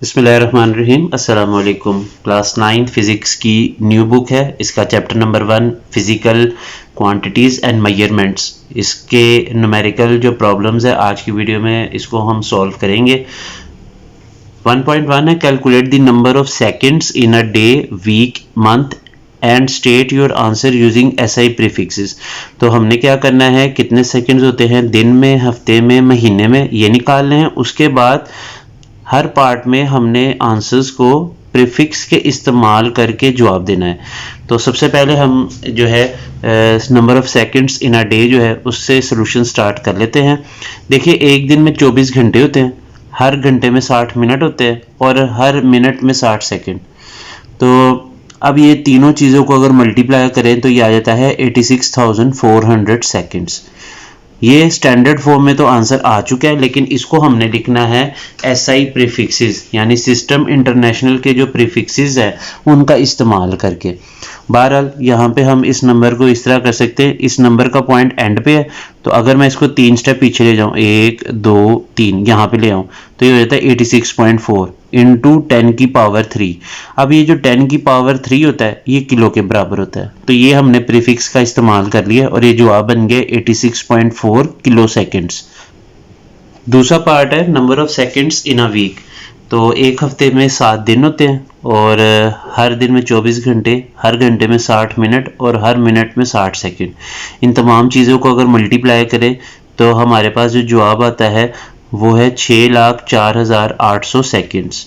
बिस्मिल्लाहिर्रहमानिर्रहीम अस्सलाम वालेकुम। क्लास 9 फिज़िक्स की न्यू बुक है। इसका chapter number 1 physical quantities and measurements. इसके न्यूमेरिकल जो प्रॉब्लम्स है आज की वीडियो में इसको हम सॉल्व करेंगे। 1.1 है calculate the number of seconds in a day week month and state your answer using SI prefixes. तो हमने क्या करना है, कितने सेकंड्स होते हैं दिन में, हफ्ते में, महीने में, ये निकालने हैं। उसके बाद हर पार्ट में हमने आंसर्स को प्रीफिक्स के इस्तेमाल करके जवाब देना है। तो सबसे पहले हम जो है number of seconds in a day जो है उससे सॉल्यूशन स्टार्ट कर लेते हैं। देखिए, एक दिन में 24 घंटे होते हैं, हर घंटे में 60 मिनट होते हैं और हर मिनट में 60 सेकंड। तो अब ये तीनों चीज़ों को अगर मल्टीप्लाई करें तो ये आ जाता है 86,400 सेकंड्स। ये स्टैंडर्ड फॉर्म में तो आंसर आ चुका है, लेकिन इसको हमने लिखना है एसआई प्रीफिक्सेस, यानी सिस्टम इंटरनेशनल के जो प्रीफिक्सेस है उनका इस्तेमाल करके। बहरहाल यहाँ पे हम इस नंबर को इस तरह कर सकते हैं, इस नंबर का पॉइंट एंड पे है, तो अगर मैं इसको 3 स्टेप पीछे ले जाऊँ, 1 2 3 यहाँ पे ले आऊँ, तो ये हो जाता है 86.4 इंटू 10 की पावर 3। अब ये जो 10 की पावर 3 होता है ये किलो के बराबर होता है, तो ये हमने प्रीफिक्स का इस्तेमाल कर लिया और ये जवाब बन गया 86.4 किलो सेकेंड्स। दूसरा पार्ट है number of seconds in a week. तो एक हफ्ते में 7 दिन होते हैं और हर दिन में 24 घंटे, हर घंटे में 60 मिनट और हर मिनट में 60 सेकंड। इन तमाम चीज़ों को अगर मल्टीप्लाई करें तो हमारे पास जो जवाब आता है वो है 6,04,800 सेकंड्स।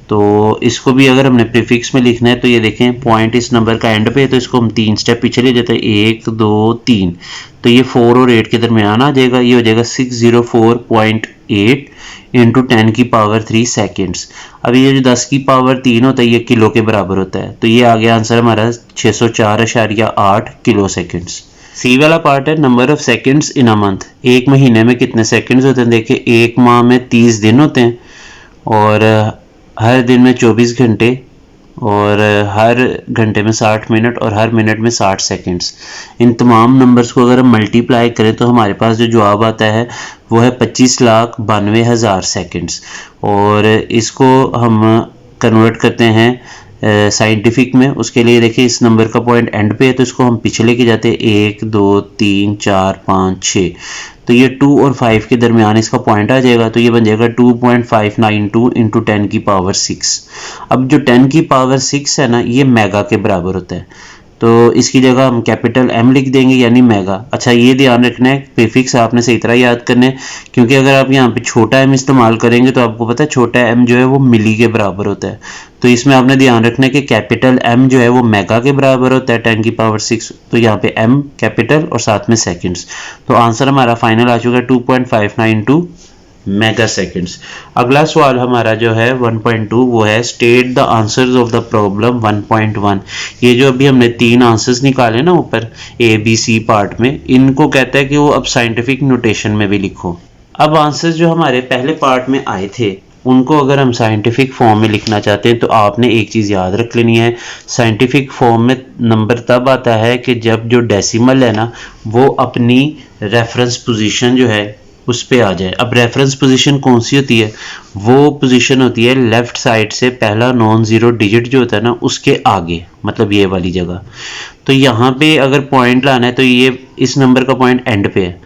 तो इसको भी अगर हमने प्रीफिक्स में लिखना है तो ये देखें, पॉइंट इस नंबर का एंड पे है, तो इसको हम 3 स्टेप पीछे ले जाते हैं, 1 2 3, तो ये 4 और 8 के दरमियान आ जाएगा। ये हो जाएगा 604.8 इंटू 10 की पावर 3 सेकेंड्स। अब ये जो 10 की पावर 3 होता है ये किलो के बराबर होता है, तो ये आ गया आंसर हमारा 604.8 किलो सेकेंड्स। सी वाला पार्ट है number of seconds in a month. एक महीने में कितने सेकंड्स होते हैं? देखिए, एक माह में 30 दिन होते हैं और हर दिन में 24 घंटे और हर घंटे में 60 मिनट और हर मिनट में 60 सेकंड्स। इन तमाम नंबर्स को अगर हम मल्टीप्लाई करें तो हमारे पास जो जवाब आता है वो है 25,92,000 सेकंड्स। और इसको हम कन्वर्ट करते हैं साइंटिफिक में। उसके लिए देखिए, इस नंबर का पॉइंट एंड पे है तो इसको हम पीछे लेके जाते हैं, 1 2 3 4 5 6, तो ये 2 और 5 के दरमियान इसका पॉइंट आ जाएगा, तो ये बन जाएगा 2.592 इंटू 10 की पावर 6। अब जो 10 की पावर 6 है ना, ये मेगा के बराबर होता है, तो इसकी जगह हम कैपिटल एम लिख देंगे यानी मेगा। अच्छा, ये ध्यान रखना है, प्रीफिक्स आपने सही तरह याद करने हैं, क्योंकि अगर आप यहाँ पे छोटा एम इस्तेमाल करेंगे तो आपको पता है छोटा एम जो है वो मिली के बराबर होता है। तो इसमें आपने ध्यान रखना है कि कैपिटल एम जो है वो मेगा के बराबर होता है 10 की पावर 6, तो यहाँ पे एम कैपिटल और साथ में सेकेंड्स। तो आंसर हमारा फाइनल आ चुका है 2.592 मेगा सेकंड्स। अगला सवाल हमारा जो है 1.2 वो है state the answers of the problem 1.1। ये जो अभी हमने 3 आंसर्स निकाले ना ऊपर ए बी सी पार्ट में, इनको कहता है कि वो अब साइंटिफिक नोटेशन में भी लिखो। अब आंसर्स जो हमारे पहले पार्ट में आए थे उनको अगर हम साइंटिफिक फॉर्म में लिखना चाहते हैं तो आपने एक चीज़ याद रख लेनी है, साइंटिफिक फॉर्म में नंबर तब आता है कि जब जो डेसिमल है ना वो अपनी रेफरेंस पोजीशन जो है उस पे आ जाए। अब रेफरेंस पोजीशन कौन सी होती है? वो पोजीशन होती है लेफ्ट साइड से पहला नॉन ज़ीरो डिजिट जो होता है ना उसके आगे, मतलब ये वाली जगह। तो यहाँ पे अगर पॉइंट लाना है तो ये इस नंबर का पॉइंट एंड पे है,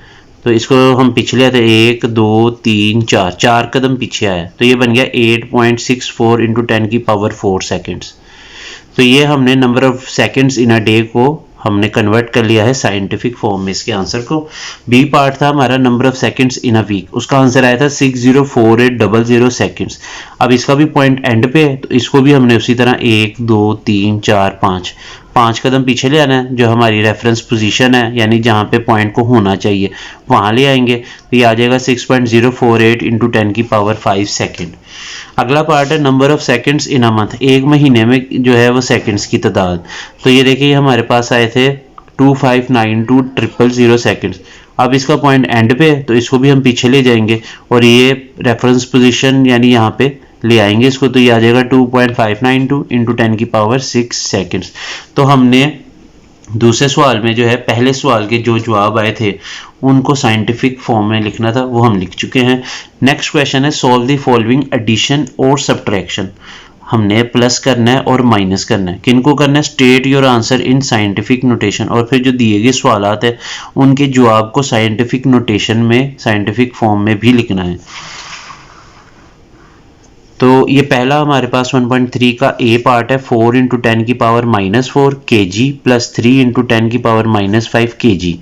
तो इसको हम पिछले आते 1 2 3 4, 4 कदम पीछे आया, तो ये बन गया 8.64 इंटू 10 की पावर 4 सेकेंड्स। तो ये हमने number of seconds in a day को हमने कन्वर्ट कर लिया है साइंटिफिक फॉर्म में इसके आंसर को। बी पार्ट था हमारा number of seconds in a week, उसका आंसर आया था 604800 सेकंड्स। अब इसका भी पॉइंट एंड पे है, तो इसको भी हमने उसी तरह 1 2 3 4 5 कदम पीछे ले आना है, जो हमारी रेफरेंस पोजीशन है यानी जहाँ पे पॉइंट को होना चाहिए वहाँ ले आएंगे, तो ये आ जाएगा 6.048 इंटू 10 की पावर 5 सेकेंड। अगला पार्ट है number of seconds in a month. एक महीने में जो है वो सेकंड्स की तादाद, तो ये देखिए हमारे पास आए थे 2592,000 सेकंड्स। अब इसका पॉइंट एंड पे है तो इसको भी हम पीछे ले जाएंगे और ये रेफरेंस पोजीशन यानी यहाँ पे ले आएंगे इसको, तो ये आ जाएगा 2.592 इंटू 10 की पावर 6 सेकंड्स। तो हमने दूसरे सवाल में जो है पहले सवाल के जो जवाब आए थे उनको साइंटिफिक फॉर्म में लिखना था, वो हम लिख चुके हैं। नेक्स्ट क्वेश्चन है सॉल्व द फॉलोइंग एडिशन और सब्ट्रैक्शन। हमने प्लस करना है और माइनस करना है। किनको करना है? State your answer in scientific notation, और फिर जो दिए गए सवालात है उनके जवाब को साइंटिफिक नोटेशन में, साइंटिफिक फॉर्म में भी लिखना है। तो ये पहला हमारे पास 1.3 का ए पार्ट है, 4 इंटू 10 की पावर -4 kg प्लस 3 इंटू 10 की पावर -5 kg।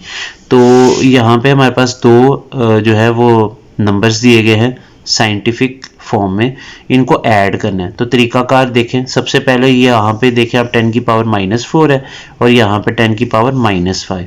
तो यहाँ पे हमारे पास दो जो है वो नंबर्स दिए गए हैं साइंटिफिक फॉर्म में, इनको ऐड करना है। तो तरीकाकार देखें, सबसे पहले ये यहाँ पे देखें आप 10 की पावर -4 है और यहाँ पे 10 की पावर -5।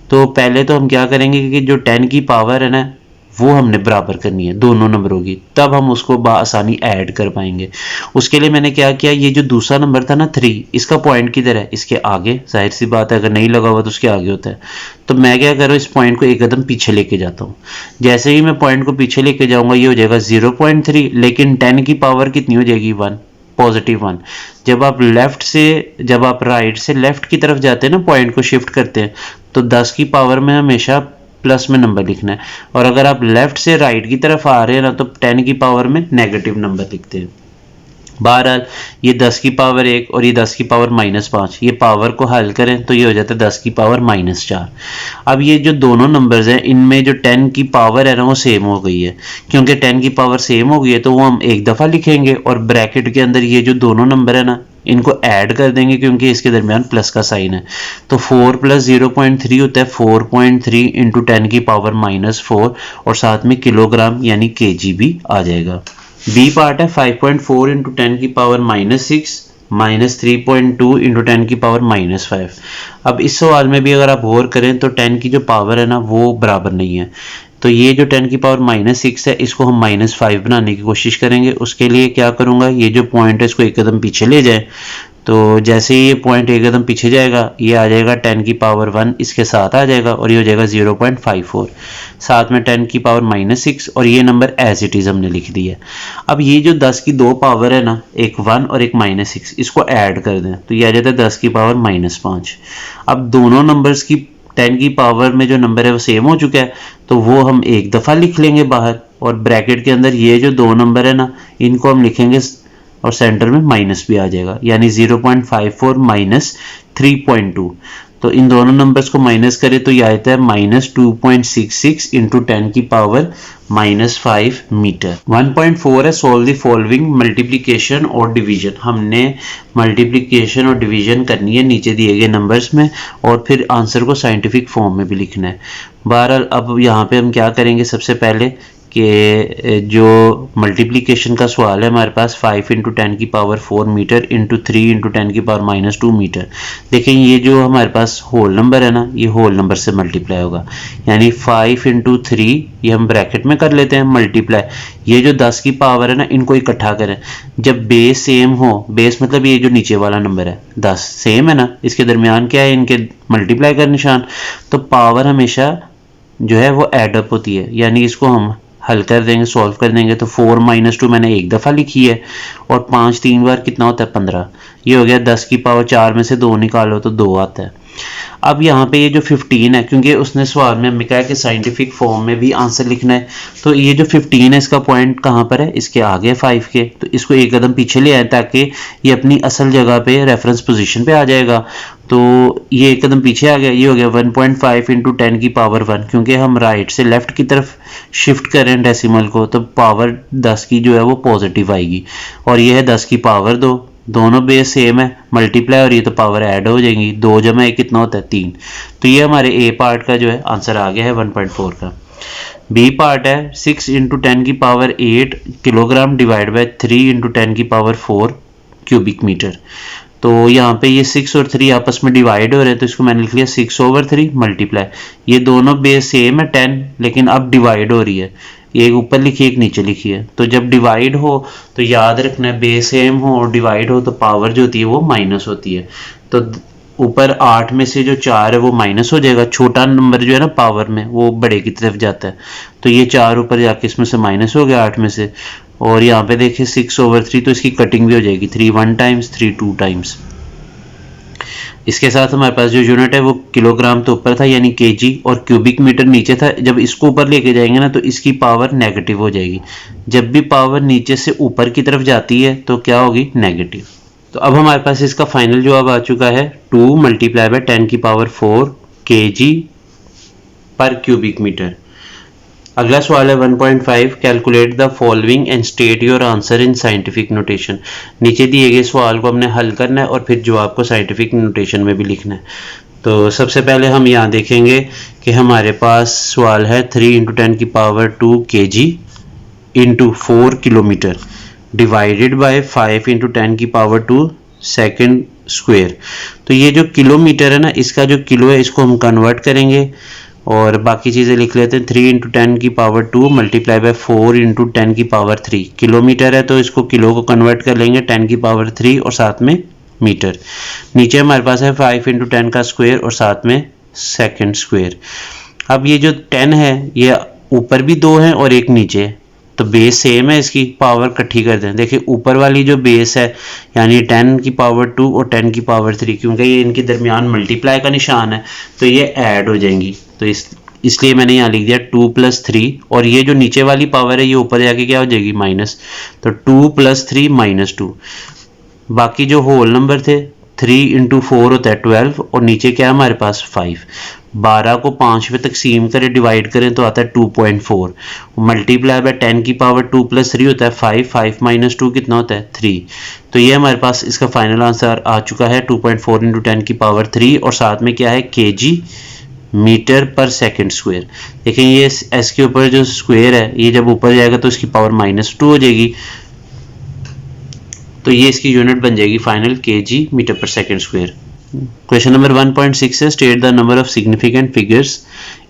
तो पहले तो हम क्या करेंगे कि जो 10 की पावर है ना वो हमने बराबर करनी है दोनों नंबरों की, तब हम उसको आसानी ऐड कर पाएंगे। उसके लिए मैंने क्या किया, ये जो दूसरा नंबर था ना 3, इसका पॉइंट किधर है? इसके आगे। जाहिर सी बात है अगर नहीं लगा हुआ तो उसके आगे होता है। तो मैं क्या कर रहा हूँ, इस पॉइंट को एक कदम पीछे लेके जाता हूँ। जैसे ही मैं पॉइंट को पीछे लेके जाऊंगा ये हो जाएगा 0.3, लेकिन 10 की पावर कितनी हो जाएगी? 1, पॉजिटिव 1। जब आप लेफ्ट से, जब आप राइट से लेफ्ट की तरफ जाते हैं ना, पॉइंट को शिफ्ट करते हैं, तो 10 की पावर में हमेशा प्लस में नंबर लिखना है, और अगर आप लेफ्ट से राइट की तरफ आ रहे हैं ना तो 10 की पावर में नेगेटिव नंबर लिखते हैं। बहरहाल ये 10 की पावर 1 और ये 10 की पावर -5, ये पावर को हल करें तो ये हो जाता है 10 की पावर -4। अब ये जो दोनों नंबर्स हैं इनमें जो 10 की पावर है ना वो सेम हो गई है। क्योंकि 10 की पावर सेम हो गई है तो वो हम एक दफ़ा लिखेंगे और ब्रैकेट के अंदर ये जो दोनों नंबर है ना इनको ऐड कर देंगे क्योंकि इसके दरमियान प्लस का साइन है। तो 4 + 0.3 होता है 4.3 इंटू 10 की पावर -4 और साथ में किलोग्राम यानी kg भी आ जाएगा। बी पार्ट है 5.4 इंटू 10 की पावर -6 -3.2 इंटू 10 की पावर -5। अब इस सवाल में भी अगर आप गौर करें तो 10 की जो पावर है ना वो बराबर नहीं है। तो ये जो 10 की पावर -6 है इसको हम -5 बनाने की कोशिश करेंगे। उसके लिए क्या करूँगा, ये जो पॉइंट है इसको एक कदम पीछे ले जाए। तो जैसे ही ये पॉइंट एक कदम पीछे जाएगा ये आ जाएगा 10 की पावर 1 इसके साथ आ जाएगा और ये हो जाएगा 0.54, साथ में 10 की पावर -6 और ये नंबर एज इट इज़ हमने लिख दिया। अब ये जो 10 की दो पावर है ना, एक 1 और एक -6, इसको ऐड कर दें तो ये आ जाता है 10 की पावर -5। अब दोनों नंबर्स की 10 की पावर में जो नंबर है वो सेम हो चुका है तो वो हम एक दफ़ा लिख लेंगे बाहर, और ब्रैकेट के अंदर ये जो दो नंबर है ना इनको हम लिखेंगे और सेंटर में माइनस भी आ जाएगा, यानी 0.54 माइनस 3.2। तो इन दोनों नंबर्स को माइनस करें तो ये आता है -2.66 इंटू 10 की पावर -5 मीटर। 1.4 है सॉल्व द फॉलोइंग मल्टीप्लिकेशन और डिवीजन। हमने मल्टीप्लिकेशन और डिवीजन करनी है नीचे दिए गए नंबर्स में और फिर आंसर को साइंटिफिक फॉर्म में भी लिखना है। बहरहाल अब यहाँ पे हम क्या करेंगे, सबसे पहले कि जो मल्टीप्लिकेशन का सवाल है हमारे पास 5 इंटू 10 की पावर 4 मीटर इंटू 3 इंटू 10 की पावर -2 मीटर। देखें ये जो हमारे पास होल नंबर है ना ये होल नंबर से मल्टीप्लाई होगा, यानी 5 इंटू 3 ये हम ब्रैकेट में कर लेते हैं मल्टीप्लाई, ये जो 10 की पावर है ना इनको इकट्ठा करें। जब बेस सेम हो, बेस मतलब ये जो नीचे वाला नंबर है 10 सेम है ना, इसके दरमियान क्या है, इनके मल्टीप्लाई का निशान, तो पावर हमेशा जो है वो एडअप होती है, यानी इसको हम हल कर देंगे, सॉल्व कर देंगे। तो 4 - 2 मैंने एक दफ़ा लिखी है और 5 3 बार कितना होता है 15। ये हो गया 10 की पावर 4 में से 2 निकालो तो 2 आता है। अब यहाँ पे ये जो 15 है, क्योंकि उसने सवाल में हमें कहा कि साइंटिफिक फॉर्म में भी आंसर लिखना है, तो ये जो 15 है इसका पॉइंट कहाँ पर है, इसके आगे 5 के, तो इसको एक कदम पीछे ले आए ताकि ये अपनी असल जगह पे रेफरेंस पोजीशन पे आ जाएगा। तो ये एक कदम पीछे आ गया, ये हो गया 1.5 इंटू 10 की पावर 1, क्योंकि हम राइट से लेफ्ट की तरफ शिफ्ट करें डेसिमल को तो पावर 10 की जो है वो पॉजिटिव आएगी, और ये है 10 की पावर 2, दोनों बेस सेम है मल्टीप्लाई और ये तो पावर ऐड हो जाएंगी, 2 + 1 कितना होता है 3। तो ये हमारे ए पार्ट का जो है आंसर आ गया है 1.4 का। बी पार्ट है 6 इंटू 10 की power 8 kilogram divide by 3 into 10 की पावर 4 क्यूबिक मीटर। तो यहाँ पे ये 6 और 3 आपस में डिवाइड हो रहे हैं तो इसको मैंने लिख लिया 6/3 मल्टीप्लाई, ये दोनों बेस सेम है 10 लेकिन अब डिवाइड हो रही है, एक ऊपर लिखी एक नीचे लिखी है। तो जब डिवाइड हो तो याद रखना है बेस सेम हो और डिवाइड हो तो पावर जो होती है वो माइनस होती है। तो ऊपर 8 में से जो 4 है वो माइनस हो जाएगा, छोटा नंबर जो है ना पावर में वो बड़े की तरफ जाता है, तो ये 4 ऊपर जाके इसमें से माइनस हो गया 8 में से। और यहाँ पे देखिए 6/3 तो इसकी कटिंग भी हो जाएगी, 3 1 टाइम्स 3 2 टाइम्स। इसके साथ हमारे पास जो यूनिट है वो किलोग्राम तो ऊपर था यानी केजी, और क्यूबिक मीटर नीचे था। जब इसको ऊपर लेके जाएंगे ना तो इसकी पावर नेगेटिव हो जाएगी। जब भी पावर नीचे से ऊपर की तरफ जाती है तो क्या होगी, नेगेटिव। तो अब हमारे पास इसका फाइनल जवाब आ चुका है 2 × 10⁴ kg पर क्यूबिक मीटर। अगला सवाल है 1.5, calculate the following and state your answer in scientific notation. नीचे दिए गए सवाल को हमने हल करना है और फिर जवाब को साइंटिफिक नोटेशन में भी लिखना है। तो सबसे पहले हम यहाँ देखेंगे कि हमारे पास सवाल है 3 × 10⁻² kg × 4 kilometre divided by 5 × 10⁻² second square. तो ये जो किलोमीटर है ना, इसका जो किलो है इसको हम कन्वर्ट करेंगे और बाकी चीज़ें लिख लेते हैं। 3 × 10⁻² मल्टीप्लाई बाय 4 × 10⁻³ किलोमीटर है तो इसको किलो को कन्वर्ट कर लेंगे 10⁻³ और साथ में मीटर। नीचे हमारे पास है 5 × 10 का स्क्वायर और साथ में सेकंड स्क्वायर। अब ये जो 10 है ये ऊपर भी 2 है और एक नीचे है, तो बेस सेम है, इसकी पावर इकट्ठी कर दें। देखिए ऊपर वाली जो बेस है यानी 10⁻² और 10⁻3, क्योंकि ये इनके दरमियान मल्टीप्लाई का निशान है तो ये ऐड हो जाएंगी। तो इसलिए मैंने यहाँ लिख दिया 2 + 3, और ये जो नीचे वाली पावर है ये ऊपर जाके क्या हो जाएगी, माइनस। तो 2 + 3 - 2। बाकी जो होल नंबर थे 3 × 4 होता है 12 और नीचे क्या है हमारे पास 5। 12 को 5 पे तकसीम करें, डिवाइड करें तो आता है 2.4। मल्टीप्लाई बाय 10⁻² + 3 होता है 5। 5 - 2 कितना होता है 3। तो ये हमारे पास इसका फाइनल आंसर आ चुका है 2.4 × 10⁻3 और साथ में क्या है kg मीटर पर सेकंड स्क्वायर। देखें ये एस के ऊपर जो स्क्वायर है ये जब ऊपर जाएगा तो इसकी पावर -2 हो जाएगी, तो ये इसकी यूनिट बन जाएगी फाइनल kg मीटर पर सेकंड स्क्वायर। क्वेश्चन नंबर 1.6 है, state the number of significant figures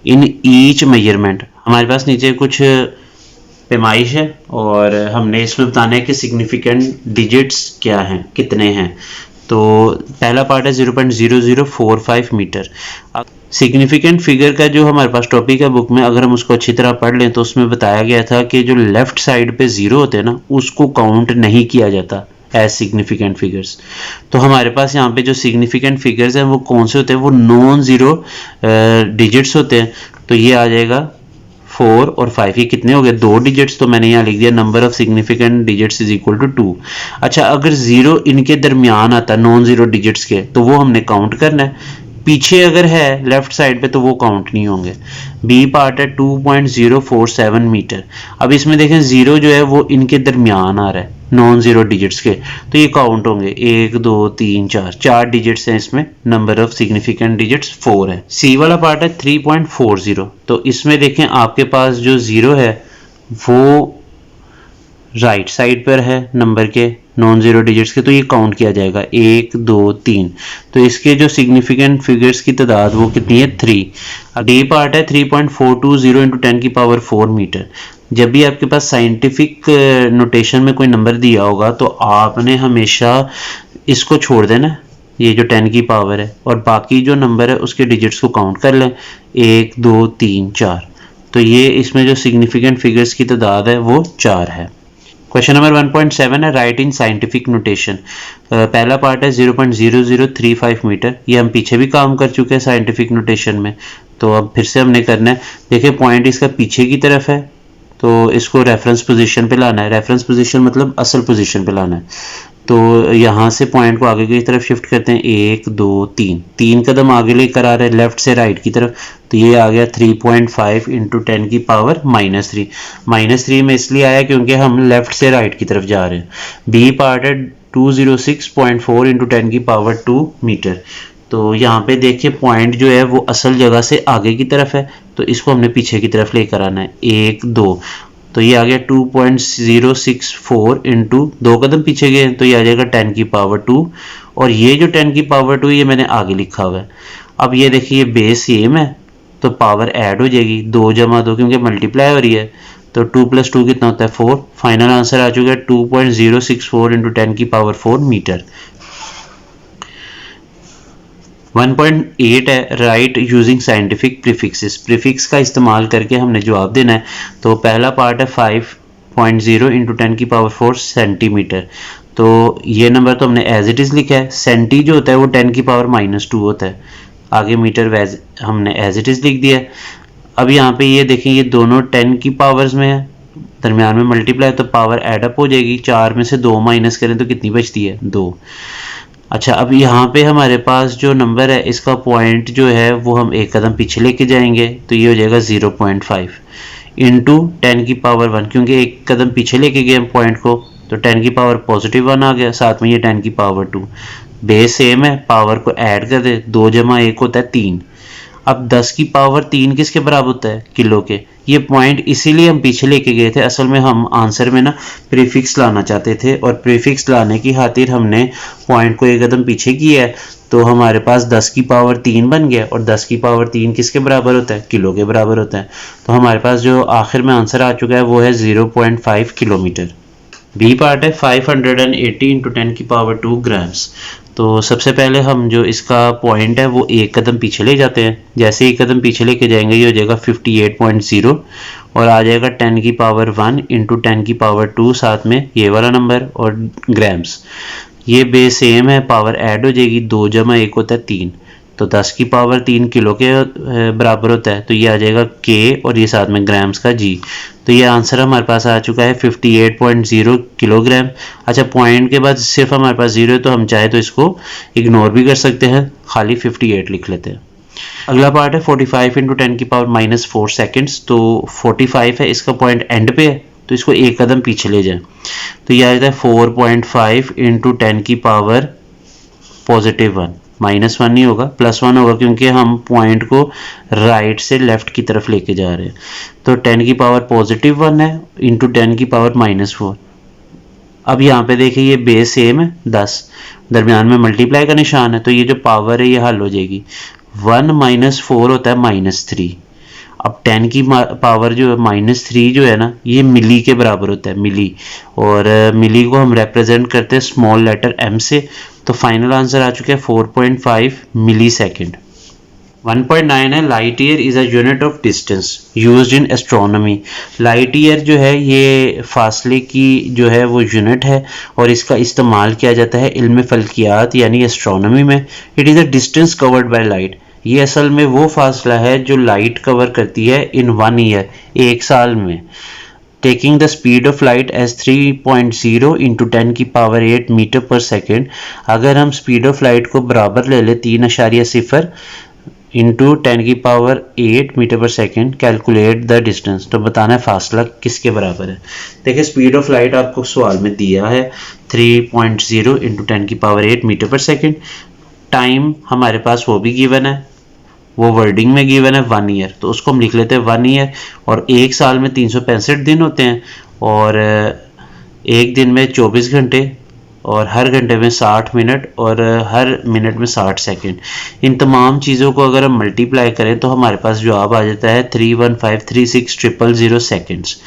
in each measurement. हमारे पास नीचे कुछ पैमाइश है और हमने इसमें बताना है कि सिग्निफिकेंट डिजिट्स क्या हैं, कितने हैं। तो पहला पार्ट है 0.0045 मीटर। सिग्निफिकेंट फिगर का जो हमारे पास टॉपिक है बुक में, अगर हम उसको अच्छी तरह पढ़ लें तो उसमें बताया गया था कि जो लेफ्ट साइड पे जीरो होते हैं ना उसको काउंट नहीं किया जाता एज सिग्निफिकेंट फिगर्स। तो हमारे पास यहाँ पे जो सिग्निफिकेंट फिगर्स हैं वो कौन से होते हैं, वो नॉन जीरो डिजिट्स होते हैं। तो ये आ जाएगा 4 और 5, ये कितने हो गए, 2 डिजिट्स। तो मैंने यहाँ लिख दिया number of significant digits is equal to 2। अच्छा, अगर जीरो इनके दरमियान आता है नॉन जीरो डिजिट्स के तो वो हमने काउंट करना है। पीछे अगर है लेफ्ट साइड पे तो वो काउंट नहीं होंगे। बी पार्ट है 2.047 मीटर। अब इसमें देखें जीरो जो है वो इनके दरमियान आ रहा है नॉन जीरो डिजिट्स के, तो ये काउंट होंगे 1 2 3 4, 4 डिजिट्स हैं इसमें। नंबर ऑफ सिग्निफिकेंट डिजिट्स 4 है। सी वाला पार्ट है 3.40। तो इसमें देखें आपके पास जो जीरो है वो राइट साइड पर है नंबर के नॉन जीरो डिजिट्स के, तो ये काउंट किया जाएगा 1 2 3। तो इसके जो सिग्निफिकेंट फिगर्स की तादाद वो कितनी है 3। डी पार्ट है 3.420 × 10⁻4 मीटर। जब भी आपके पास साइंटिफिक नोटेशन में कोई नंबर दिया होगा तो आपने हमेशा इसको छोड़ देना, ये जो 10 की पावर है, और बाकी जो नंबर है उसके डिजिट्स को काउंट कर लें 1 2 3 4। तो ये इसमें जो सिग्निफिकेंट फिगर्स की तादाद है वो 4 है। क्वेश्चन नंबर 1.7 है, राइट इन साइंटिफिक नोटेशन। पहला पार्ट है 0.0035 मीटर। ये हम पीछे भी काम कर चुके हैं साइंटिफिक नोटेशन में, तो अब फिर से हमने करना है। देखिए पॉइंट इसका पीछे की तरफ है तो इसको रेफरेंस पोजीशन पे लाना है। रेफरेंस पोजीशन मतलब असल पोजीशन पे लाना है। तो यहाँ से पॉइंट को आगे की तरफ शिफ्ट करते हैं 1 2 3, 3 कदम आगे लेकर आ रहे हैं लेफ्ट से राइट की तरफ। तो ये आ गया 3.5 × 10⁻³ -3 में इसलिए आया क्योंकि हम लेफ्ट से राइट की तरफ जा रहे हैं। बी पार्ट है 206.4 × 10⁻² मीटर। तो यहाँ पे देखिए पॉइंट जो है वो असल जगह से आगे की तरफ है, तो इसको हमने पीछे की तरफ लेकर आना है 1 2। तो ये आ गया 2.064 × 2 कदम पीछे गए तो ये आ जाएगा 10⁻², और ये जो 10⁻² ये मैंने आगे लिखा हुआ है। अब ये देखिए बेस सेम है तो पावर ऐड हो जाएगी 2 + 2 क्योंकि मल्टीप्लाई हो रही है, तो 2 + 2 कितना होता है 4। फाइनल आंसर आ चुका है 2.064 × 10⁻4 मीटर। 1.8 है, right using scientific prefixes. Prefix का इस्तेमाल करके हमने जवाब देना है। तो पहला पार्ट है 5 0.0 इंटू 10 की पावर 4 सेंटीमीटर। तो ये नंबर तो हमने एज इट इज़ लिखा है। सेंटी जो होता है वो 10 की पावर -2 होता है। आगे मीटर वैज हमने एज इट इज़ लिख दिया है। अब यहाँ पे ये देखें, ये दोनों 10 की पावर्स में है, दरमियान में मल्टीप्लाई, तो पावर एडअप हो जाएगी। 4 में से 2 माइनस करें तो कितनी बचती है? 2। अच्छा, अब यहाँ पे हमारे पास जो नंबर है इसका पॉइंट जो है वो हम एक कदम पीछे लेके जाएंगे, तो ये हो जाएगा 0.5 इंटू 10 की पावर 1, क्योंकि एक कदम पीछे लेके गए हम पॉइंट को, तो 10 की पावर +1 आ गया, साथ में ये 10 की पावर 2। बेस सेम है, पावर को ऐड कर दे, 2 + 1 होता है 3। अब 10 की पावर 3 किसके बराबर होता है? किलो के। ये पॉइंट इसीलिए हम पीछे लेके गए थे, असल में हम आंसर में ना प्रीफिक्स लाना चाहते थे, और प्रीफिक्स लाने की खातिर हमने पॉइंट को एक कदम पीछे किया है, तो हमारे पास 10 की पावर 3 बन गया, और 10 की पावर 3 किसके बराबर होता है? किलो के बराबर होता है। तो हमारे पास जो आखिर में आंसर आ चुका है वो है 0.5 किलोमीटर। बी पार्ट है 580 इंटू 10 की पावर 2 ग्राम्स। तो सबसे पहले हम जो इसका पॉइंट है वो एक कदम पीछे ले जाते हैं। जैसे एक कदम पीछे लेके जाएंगे ये हो जाएगा 58.0, और आ जाएगा 10 की पावर 1 इंटू 10 की पावर 2, साथ में ये वाला नंबर और ग्राम्स। ये बेस सेम है, पावर ऐड हो जाएगी, 2 + 1 होता है 3, तो 10 की पावर 3 किलो के बराबर होता है, तो ये आ जाएगा के, और ये साथ में ग्राम्स का जी। तो ये आंसर हमारे पास आ चुका है 58.0 किलोग्राम। अच्छा, पॉइंट के बाद सिर्फ हमारे पास 0 है, तो हम चाहे तो इसको इग्नोर भी कर सकते हैं, खाली 58 लिख लेते हैं। अगला पार्ट है 45 इंटू 10 की पावर -4 सेकेंड्स। तो 45 है, इसका पॉइंट एंड पे है, तो इसको एक कदम पीछे ले जाए, तो ये आ जाता है 4.5 इंटू 10 की पावर +1। -1 नहीं होगा, +1 होगा, क्योंकि हम पॉइंट को राइट से लेफ्ट की तरफ लेके जा रहे हैं। तो 10 की पावर +1 है इंटू 10 की पावर -4। अब यहाँ पे देखिए ये बेस सेम है 10, दरमियान में मल्टीप्लाई का निशान है, तो ये जो पावर है ये हल हो जाएगी। 1 - 4 होता है -3। अब 10 की पावर जो है -3 जो है ना, ये मिली के बराबर होता है, मिली, और मिली को हम रिप्रेजेंट करते हैं स्मॉल लेटर m से। तो फाइनल आंसर आ चुका है 4.5 मिली सेकेंड। 1.9 है, light year is a unit of distance used in astronomy. Light year जो है ये फासले की जो है वो यूनिट है, और इसका इस्तेमाल किया जाता है इल्म फल्कियात यानी एस्ट्रोनॉमी में। It is a distance covered by light. ये असल में वो फासला है जो लाइट कवर करती है इन 1 ईयर, 1 साल में। Taking the speed of light as 3.0 into 10 की पावर 8 मीटर पर सेकेंड। अगर हम स्पीड ऑफ लाइट को बराबर ले लें 3.0 इंटू 10 की पावर 8 मीटर पर सेकेंड, कैलकुलेट द डिस्टेंस। तो बताना है फासला किसके बराबर है। देखिए स्पीड ऑफ लाइट आपको सवाल में दिया है 3.0 इंटू 10 की पावर 8 मीटर पर सेकेंड। टाइम हमारे पास वो भी गिवन है, वो वर्डिंग में गिवन है 1 ईयर, तो उसको हम लिख लेते हैं 1 ईयर। और एक साल में 365 दिन होते हैं, और एक दिन में 24 घंटे, और हर घंटे में 60 मिनट, और हर मिनट में 60 सेकंड। इन तमाम चीज़ों को अगर हम मल्टीप्लाई करें तो हमारे पास जवाब आ जाता है 31536,000 सेकेंड्स।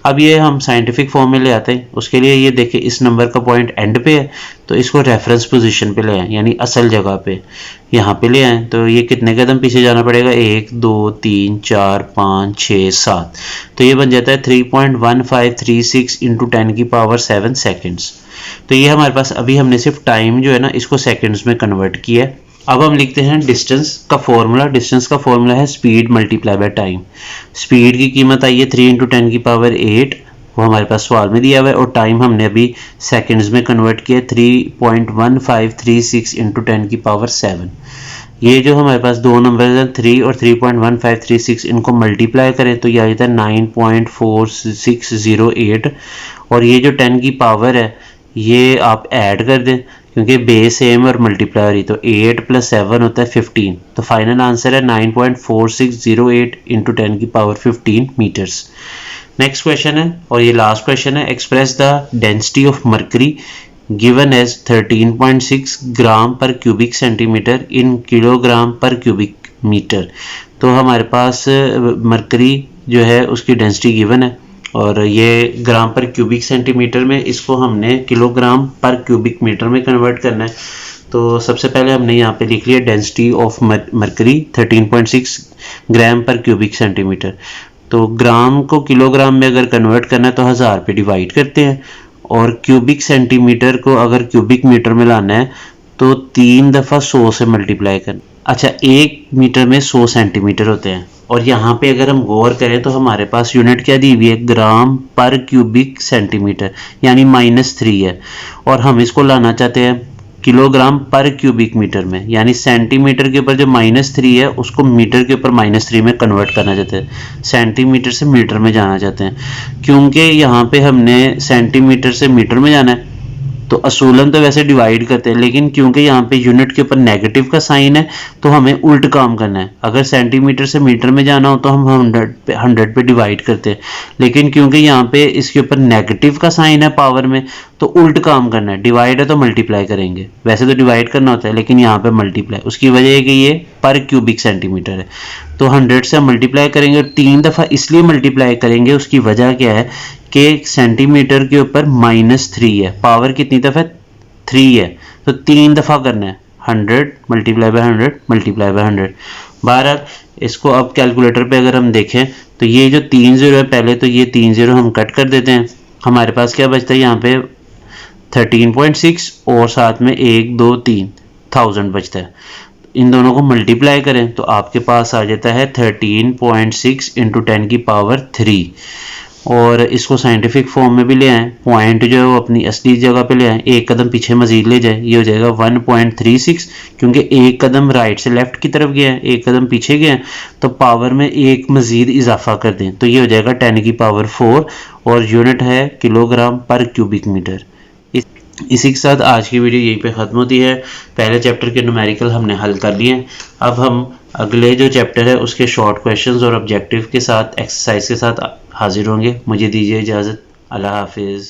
अब ये हम साइंटिफिक फॉर्म में ले आते हैं, उसके लिए ये देखें इस नंबर का पॉइंट एंड पे है, तो इसको रेफरेंस पोजीशन पे ले आए, यानी असल जगह पे यहाँ पे ले आए। तो ये कितने कदम पीछे जाना पड़ेगा? 1 2 3 4 5 6 7। तो ये बन जाता है 3.1536 इंटू 10 की पावर 7 सेकेंड्स। तो ये हमारे पास अभी हमने सिर्फ टाइम जो है ना इसको सेकंड्स में कन्वर्ट किया है। अब हम लिखते हैं डिस्टेंस का फॉर्मूला। डिस्टेंस का फॉर्मूला है speed multiply by time. Speed की कीमत आई है 3 इंटू 10 की पावर 8, वो हमारे पास सवाल में दिया हुआ है, और टाइम हमने अभी सेकंड्स में कन्वर्ट किया 3.1536 इंटू 10 की पावर 7। ये जो हमारे पास दो नंबर हैं 3 और 3.1536, इनको मल्टीप्लाई करें तो ये आ जाता है 9.4608, और ये जो 10 की पावर है ये आप ऐड कर दें क्योंकि बेस सेम और मल्टीप्लाई, तो 8 + 7 होता है 15। तो फाइनल आंसर है 9.4608 इंटू 10 की पावर 15 मीटर्स। नेक्स्ट क्वेश्चन है, और ये लास्ट क्वेश्चन है। Express the density of mercury given as 13.6 gram per cubic centimetre in kilogram per cubic metre. तो हमारे पास मर्करी जो है उसकी डेंसिटी गिवन है, और ये ग्राम पर क्यूबिक सेंटीमीटर में इसको हमने किलोग्राम पर क्यूबिक मीटर में कन्वर्ट करना है। तो सबसे पहले हमने यहाँ पे लिख लिया density of mercury 13.6 gram per cubic centimetre. तो ग्राम को किलोग्राम में अगर कन्वर्ट करना है तो 1000 पे डिवाइड करते हैं, और क्यूबिक सेंटीमीटर को अगर क्यूबिक मीटर में लाना है तो 3 दफ़ा 100 से मल्टीप्लाई करना। अच्छा, 1 मीटर में 100 सेंटीमीटर होते हैं, और यहाँ पे अगर हम गौर करें तो हमारे पास यूनिट क्या दी हुई है, ग्राम पर क्यूबिक सेंटीमीटर, यानी -3 है, और हम इसको लाना चाहते हैं किलोग्राम पर क्यूबिक मीटर में, यानी सेंटीमीटर के ऊपर जो -3 है उसको मीटर के ऊपर -3 में कन्वर्ट करना चाहते हैं, सेंटीमीटर से मीटर में जाना चाहते हैं। क्योंकि यहाँ पे हमने सेंटीमीटर से मीटर में जाना है तो असूलन तो वैसे डिवाइड करते हैं, लेकिन क्योंकि यहाँ पे यूनिट के ऊपर नेगेटिव का साइन है तो हमें उल्ट काम करना है। अगर सेंटीमीटर से मीटर में जाना हो तो हम 100 पे डिवाइड करते हैं, लेकिन क्योंकि यहाँ पे इसके ऊपर नेगेटिव का साइन है पावर में तो उल्ट काम करना है। डिवाइड है तो मल्टीप्लाई करेंगे, वैसे तो डिवाइड करना होता है लेकिन यहाँ पे मल्टीप्लाई, उसकी वजह है कि ये पर क्यूबिक सेंटीमीटर है। तो 100 से मल्टीप्लाई करेंगे, और 3 दफ़ा इसलिए मल्टीप्लाई करेंगे, उसकी वजह क्या है कि सेंटीमीटर के ऊपर -3 है, पावर कितनी दफ़ा 3 है, तो 3 दफ़ा करना है, 100 मल्टीप्लाई बाय 100 मल्टीप्लाई बाय 100। बहरहाल इसको अब कैलकुलेटर पे अगर हम देखें तो ये जो 3 0 है पहले, तो ये 3 0 हम कट कर देते हैं, हमारे पास क्या बचता है यहाँ पे 13.6 और साथ में 1 2 3 1000 बचता है। इन दोनों को मल्टीप्लाई करें तो आपके पास आ जाता है 13.6 इंटू 10 की पावर 3, और इसको साइंटिफिक फॉर्म में भी ले आएँ, पॉइंट जो है वो अपनी असली जगह पे ले आएँ, एक कदम पीछे मजीद ले जाए, ये हो जाएगा 1.36, क्योंकि एक कदम राइट से लेफ्ट की तरफ गया है, एक कदम पीछे गया है, तो पावर में एक मजीद इजाफा कर दें तो ये हो जाएगा 10 की पावर 4, और यूनिट है किलोग्राम पर क्यूबिक मीटर। इसी के साथ आज की वीडियो यहीं पे ख़त्म होती है। पहले चैप्टर के न्यूमेरिकल हमने हल कर लिए हैं, अब हम अगले जो चैप्टर है उसके शॉर्ट क्वेश्चंस और ऑब्जेक्टिव के साथ एक्सरसाइज के साथ हाजिर होंगे। मुझे दीजिए इजाज़त, अल्लाह हाफिज़।